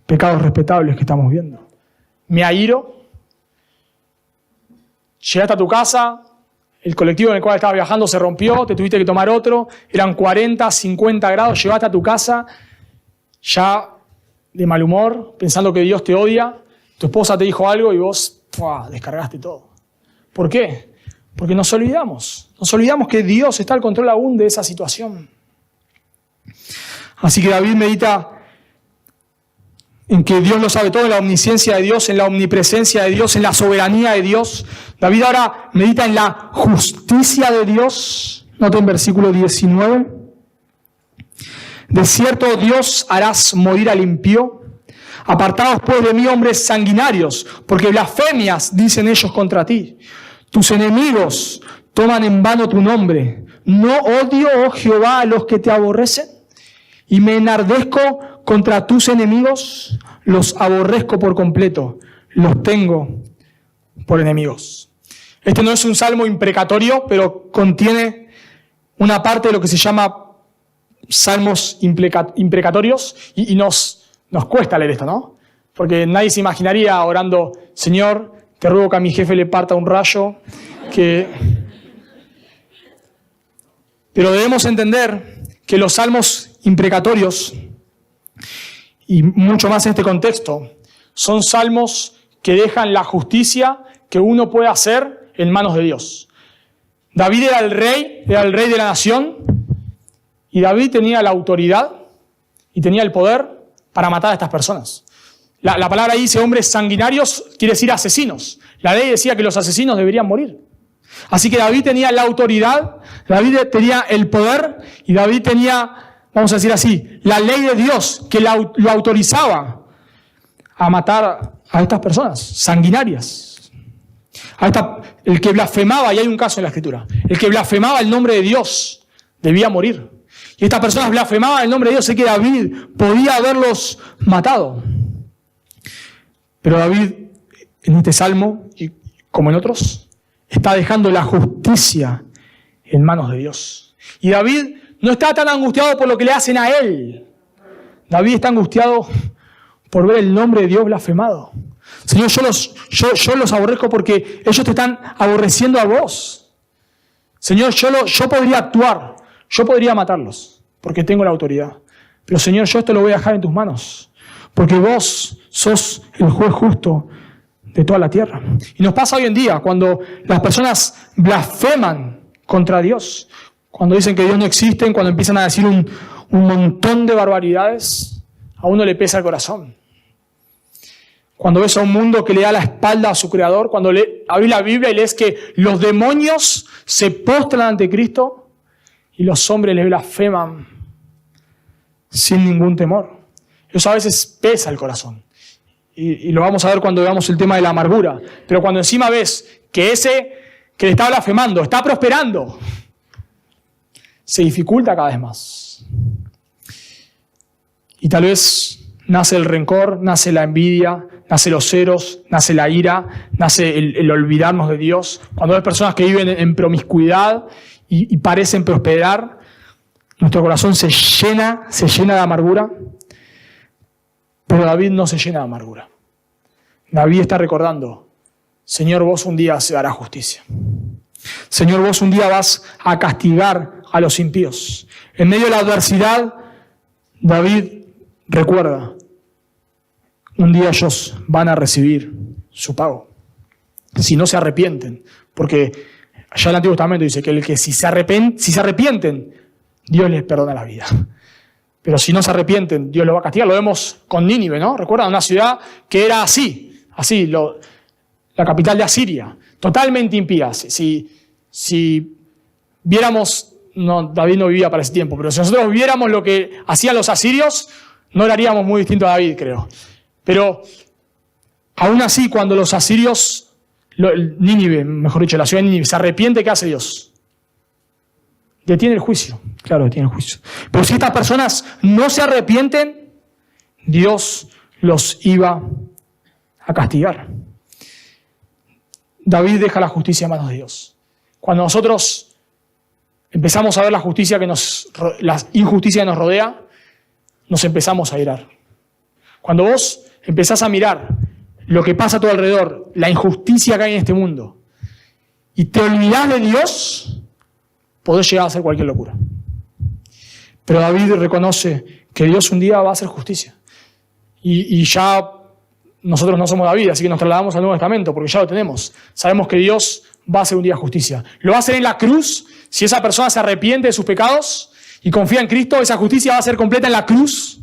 pecados respetables que estamos viendo. Me airo, llegaste a tu casa, el colectivo en el cual estabas viajando se rompió, te tuviste que tomar otro, eran 40, 50 grados, llegaste a tu casa ya de mal humor, pensando que Dios te odia, tu esposa te dijo algo y vos descargaste todo. ¿Por qué? Porque nos olvidamos que Dios está al control aún de esa situación. Así que David medita en que Dios lo sabe todo, en la omnisciencia de Dios, en la omnipresencia de Dios, en la soberanía de Dios. David ahora medita en la justicia de Dios. Noten versículo 19. De cierto, Dios harás morir al impío. Apartados pues de mí, hombres sanguinarios, porque blasfemias dicen ellos contra ti. Tus enemigos toman en vano tu nombre. No odio, oh Jehová, a los que te aborrecen, y me enardezco contra tus enemigos, los aborrezco por completo, los tengo por enemigos. Este no es un salmo imprecatorio, pero contiene una parte de lo que se llama salmos imprecatorios, y nos cuesta leer esto, ¿no? Porque nadie se imaginaría orando, Señor, te ruego que a mi jefe le parta un rayo, Pero debemos entender que los salmos imprecatorios, y mucho más en este contexto, son salmos que dejan la justicia que uno puede hacer en manos de Dios. David era el rey de la nación, y David tenía la autoridad y tenía el poder para matar a estas personas. La palabra ahí dice hombres sanguinarios, quiere decir asesinos. La ley decía que los asesinos deberían morir. Así que David tenía la autoridad, David tenía el poder y David tenía, vamos a decir así, la ley de Dios que lo autorizaba a matar a estas personas sanguinarias. El que blasfemaba, y hay un caso en la Escritura, el que blasfemaba el nombre de Dios debía morir. Y estas personas blasfemaban el nombre de Dios, sé que David podía haberlos matado. Pero David, en este salmo, y como en otros, está dejando la justicia en manos de Dios. Y David no está tan angustiado por lo que le hacen a él. David está angustiado por ver el nombre de Dios blasfemado. Señor, yo los aborrezco porque ellos te están aborreciendo a vos. Señor, yo podría actuar, yo podría matarlos, porque tengo la autoridad. Pero Señor, yo esto lo voy a dejar en tus manos, porque vos sos el juez justo de toda la tierra. Y nos pasa hoy en día, cuando las personas blasfeman contra Dios, cuando dicen que Dios no existe, cuando empiezan a decir un montón de barbaridades, a uno le pesa el corazón. Cuando ves a un mundo que le da la espalda a su Creador, cuando abrís la Biblia y lees que los demonios se postran ante Cristo y los hombres le blasfeman sin ningún temor. Eso a veces pesa el corazón. Y lo vamos a ver cuando veamos el tema de la amargura. Pero cuando encima ves que ese que le está blasfemando está prosperando, se dificulta cada vez más. Y tal vez nace el rencor, nace la envidia, nace los celos, nace la ira, nace el olvidarnos de Dios. Cuando ves personas que viven en promiscuidad y parecen prosperar, nuestro corazón se llena de amargura. Pero David no se llena de amargura. David está recordando, Señor, vos un día se hará justicia. Señor, vos un día vas a castigar a los impíos. En medio de la adversidad, David recuerda, un día ellos van a recibir su pago. Si no se arrepienten, porque Allá en el Antiguo Testamento dice que si se arrepienten, Dios les perdona la vida. Pero si no se arrepienten, Dios los va a castigar. Lo vemos con Nínive, ¿no? ¿Recuerdan? Una ciudad que era así, la capital de Asiria, totalmente impía. Si viéramos, no, David no vivía para ese tiempo, pero si nosotros viéramos lo que hacían los asirios, no lo haríamos muy distinto a David, creo. Pero aún así, cuando los asirios, Nínive, mejor dicho, la ciudad de Nínive, se arrepiente, ¿qué hace Dios? Detiene el juicio. Claro, detiene el juicio. Pero si estas personas no se arrepienten, Dios los iba a castigar. David deja la justicia en manos de Dios. Cuando nosotros empezamos a ver la injusticia que nos rodea, nos empezamos a irar. Cuando vos empezás a mirar lo que pasa a tu alrededor, la injusticia que hay en este mundo, y te olvidás de Dios, podés llegar a hacer cualquier locura. Pero David reconoce que Dios un día va a hacer justicia. Y ya nosotros no somos David, así que nos trasladamos al Nuevo Testamento, porque ya lo tenemos. Sabemos que Dios va a hacer un día justicia. Lo va a hacer en la cruz. Si esa persona se arrepiente de sus pecados y confía en Cristo, esa justicia va a ser completa en la cruz.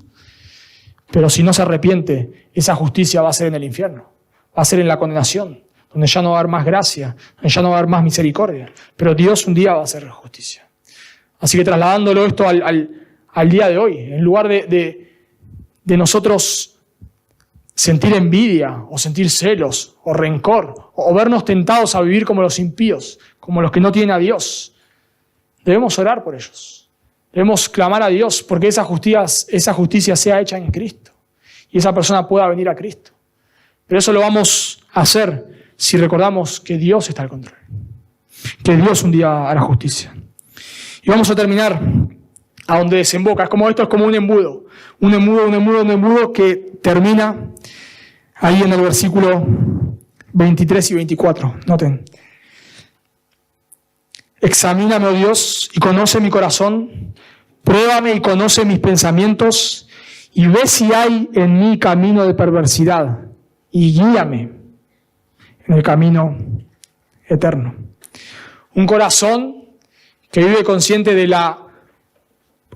Pero si no se arrepiente, esa justicia va a ser en el infierno. Va a ser en la condenación, donde ya no va a haber más gracia, donde ya no va a haber más misericordia. Pero Dios un día va a hacer justicia. Así que trasladándolo esto al día de hoy, en lugar de nosotros sentir envidia o sentir celos o rencor o vernos tentados a vivir como los impíos, como los que no tienen a Dios, debemos orar por ellos. Debemos clamar a Dios porque esa justicia sea hecha en Cristo y esa persona pueda venir a Cristo. Pero eso lo vamos a hacer si recordamos que Dios está al control, que Dios un día hará justicia. Y vamos a terminar a donde desemboca. Esto es como un embudo que termina ahí en el versículo 23 y 24. Noten. Examíname, oh Dios, y conoce mi corazón. Pruébame y conoce mis pensamientos y ve si hay en mí camino de perversidad y guíame en el camino eterno. Un corazón que vive consciente de la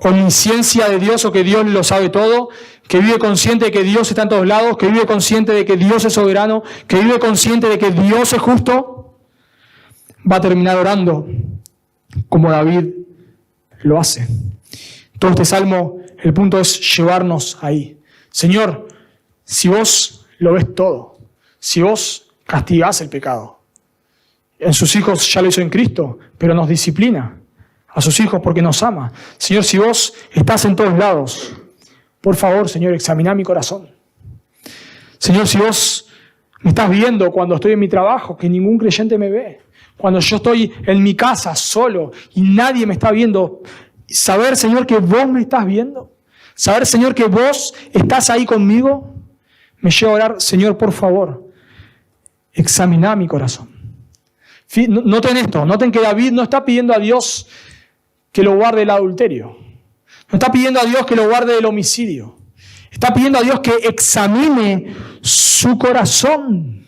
omnisciencia de Dios o que Dios lo sabe todo, que vive consciente de que Dios está en todos lados, que vive consciente de que Dios es soberano, que vive consciente de que Dios es justo, va a terminar orando como David lo hace. Todo este salmo, el punto es llevarnos ahí. Señor, si vos lo ves todo, si vos castigás el pecado, en sus hijos ya lo hizo en Cristo, pero nos disciplina a sus hijos porque nos ama. Señor, si vos estás en todos lados, por favor, Señor, examiná mi corazón. Señor, si vos me estás viendo cuando estoy en mi trabajo, que ningún creyente me ve, cuando yo estoy en mi casa solo y nadie me está viendo, saber, Señor, que vos me estás viendo, saber, Señor, que vos estás ahí conmigo, me lleva a orar, Señor, por favor, examiná mi corazón. Noten esto, noten que David no está pidiendo a Dios que lo guarde del adulterio. No está pidiendo a Dios que lo guarde del homicidio. Está pidiendo a Dios que examine su corazón.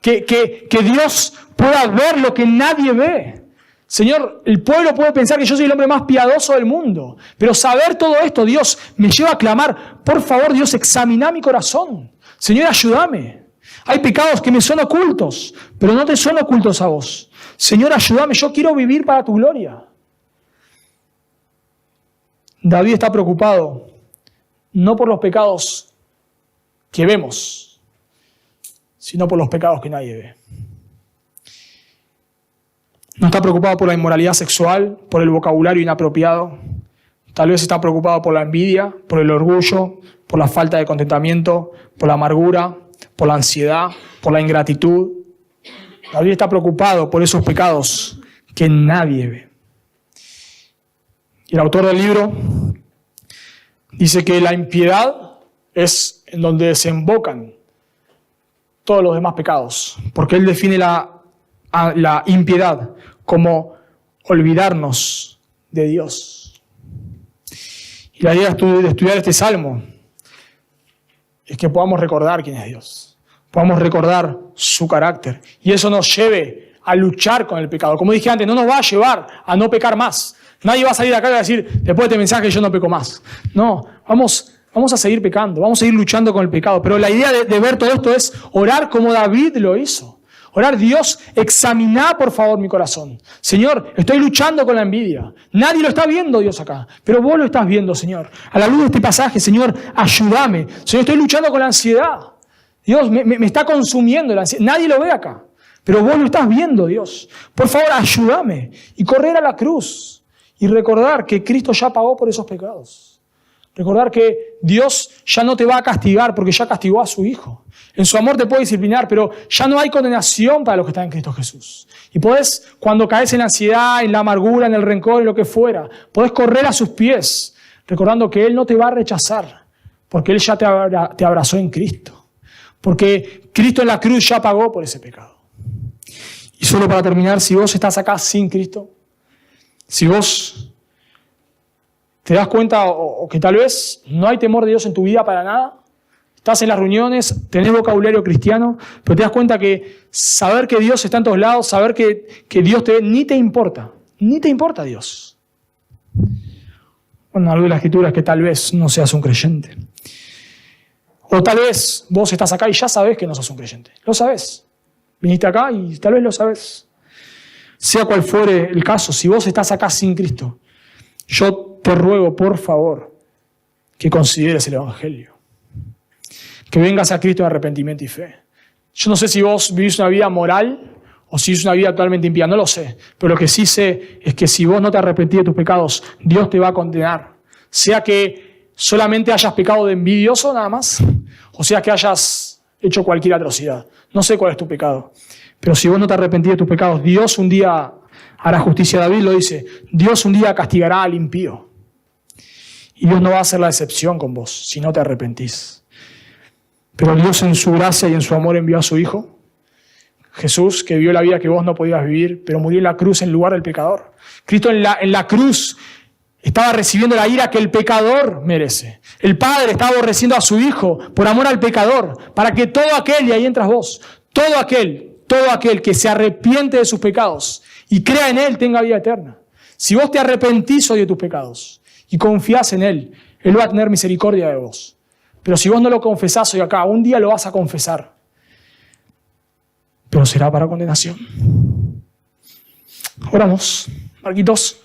Que Dios pueda ver lo que nadie ve. Señor, el pueblo puede pensar que yo soy el hombre más piadoso del mundo. Pero saber todo esto, Dios, me lleva a clamar, por favor, Dios, examina mi corazón. Señor, ayúdame. Hay pecados que me son ocultos, pero no te son ocultos a vos. Señor, ayúdame, yo quiero vivir para tu gloria. David está preocupado no por los pecados que vemos, sino por los pecados que nadie ve. No está preocupado por la inmoralidad sexual, por el vocabulario inapropiado. Tal vez está preocupado por la envidia, por el orgullo, por la falta de contentamiento, por la amargura, por la ansiedad, por la ingratitud. David está preocupado por esos pecados que nadie ve. Y el autor del libro dice que la impiedad es en donde desembocan todos los demás pecados, porque él define la impiedad como olvidarnos de Dios. Y la idea de estudiar este salmo es que podamos recordar quién es Dios, podamos recordar su carácter, y eso nos lleve a luchar con el pecado. Como dije antes, no nos va a llevar a no pecar más. Nadie va a salir acá y va a decir, después de este mensaje yo no peco más. No, vamos a seguir pecando, vamos a seguir luchando con el pecado. Pero la idea de ver todo esto es orar como David lo hizo. Orar, Dios, examiná por favor mi corazón. Señor, estoy luchando con la envidia. Nadie lo está viendo, Dios, acá. Pero vos lo estás viendo, Señor. A la luz de este pasaje, Señor, ayúdame. Señor, estoy luchando con la ansiedad. Dios, me está consumiendo la ansiedad. Nadie lo ve acá. Pero vos lo estás viendo, Dios. Por favor, ayúdame. Y correr a la cruz. Y recordar que Cristo ya pagó por esos pecados. Recordar que Dios ya no te va a castigar porque ya castigó a su Hijo. En su amor te puede disciplinar, pero ya no hay condenación para los que están en Cristo Jesús. Y podés, cuando caes en la ansiedad, en la amargura, en el rencor, en lo que fuera, podés correr a sus pies, recordando que Él no te va a rechazar, porque Él ya te abrazó en Cristo. Porque Cristo en la cruz ya pagó por ese pecado. Y solo para terminar, si vos estás acá sin Cristo, si vos te das cuenta o que tal vez no hay temor de Dios en tu vida para nada, estás en las reuniones, tenés vocabulario cristiano, pero te das cuenta que saber que Dios está en todos lados, saber que Dios te ve, ni te importa Dios. Bueno, algo de la Escritura es que tal vez no seas un creyente. O tal vez vos estás acá y ya sabés que no sos un creyente. Lo sabés. Viniste acá y tal vez lo sabés. Sea cual fuere el caso, si vos estás acá sin Cristo, yo te ruego, por favor, que consideres el Evangelio. Que vengas a Cristo en arrepentimiento y fe. Yo no sé si vos vivís una vida moral o si es una vida actualmente impía, no lo sé. Pero lo que sí sé es que si vos no te arrepentís de tus pecados, Dios te va a condenar. Sea que solamente hayas pecado de envidioso nada más, o sea que hayas hecho cualquier atrocidad. No sé cuál es tu pecado. Pero si vos no te arrepentís de tus pecados, Dios un día hará justicia. David lo dice, Dios un día castigará al impío. Y Dios no va a hacer la excepción con vos si no te arrepentís. Pero Dios en su gracia y en su amor envió a su Hijo, Jesús, que vivió la vida que vos no podías vivir, pero murió en la cruz en lugar del pecador. Cristo en la cruz estaba recibiendo la ira que el pecador merece. El Padre estaba aborreciendo a su Hijo por amor al pecador, para que todo aquel, y ahí entras vos, todo aquel que se arrepiente de sus pecados y crea en Él tenga vida eterna. Si vos te arrepentís hoy de tus pecados y confías en Él, Él va a tener misericordia de vos. Pero si vos no lo confesás hoy acá, un día lo vas a confesar. Pero será para condenación. Oramos. Marquitos.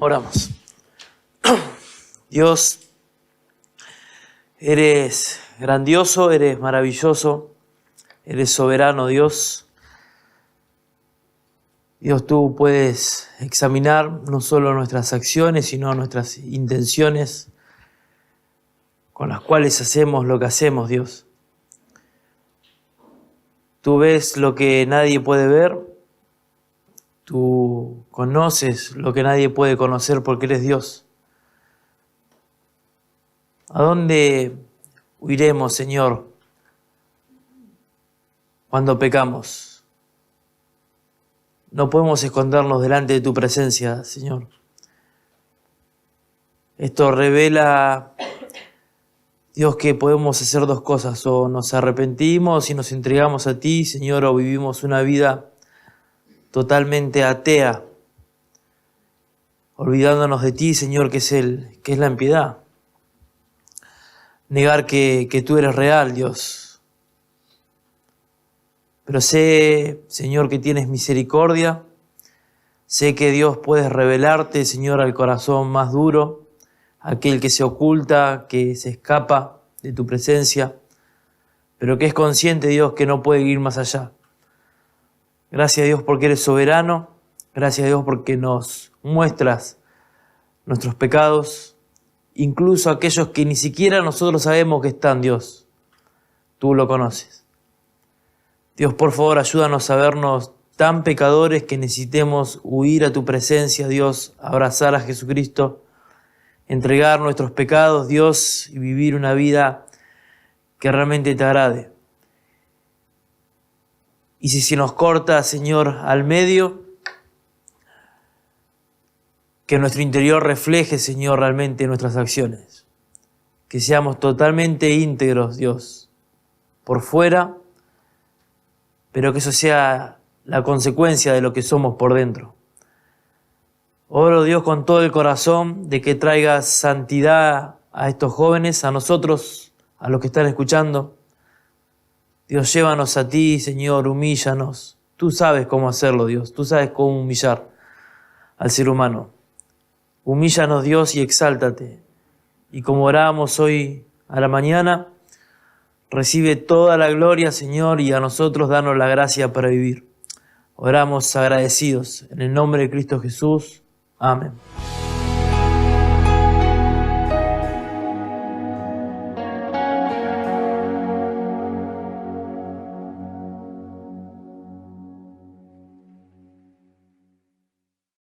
Oramos. Dios, eres grandioso, eres maravilloso, eres soberano, Dios. Dios, tú puedes examinar no solo nuestras acciones, sino nuestras intenciones con las cuales hacemos lo que hacemos, Dios. Tú ves lo que nadie puede ver. Tú conoces lo que nadie puede conocer porque eres Dios. ¿A dónde huiremos, Señor, cuando pecamos? No podemos escondernos delante de tu presencia, Señor. Esto revela, Dios, que podemos hacer dos cosas: o nos arrepentimos y nos entregamos a ti, Señor, o vivimos una vida totalmente atea, olvidándonos de ti, Señor, que es la impiedad. Negar que tú eres real, Dios. Pero sé, Señor, que tienes misericordia. Sé que Dios puedes revelarte, Señor, al corazón más duro, aquel que se oculta, que se escapa de tu presencia, pero que es consciente, Dios, que no puede ir más allá. Gracias, Dios, porque eres soberano. Gracias, Dios, porque nos muestras nuestros pecados, incluso aquellos que ni siquiera nosotros sabemos que están, Dios. Tú lo conoces. Dios, por favor, ayúdanos a vernos tan pecadores que necesitemos huir a tu presencia, Dios, abrazar a Jesucristo, entregar nuestros pecados, Dios, y vivir una vida que realmente te agrade. Y si se nos corta, Señor, al medio, que nuestro interior refleje, Señor, realmente nuestras acciones. Que seamos totalmente íntegros, Dios, por fuera, pero que eso sea la consecuencia de lo que somos por dentro. Oro, Dios, con todo el corazón de que traigas santidad a estos jóvenes, a nosotros, a los que están escuchando. Dios, llévanos a ti, Señor, humíllanos. Tú sabes cómo hacerlo, Dios. Tú sabes cómo humillar al ser humano. Humíllanos, Dios, y exáltate. Y como orábamos hoy a la mañana, recibe toda la gloria, Señor, y a nosotros danos la gracia para vivir. Oramos agradecidos. En el nombre de Cristo Jesús. Amén.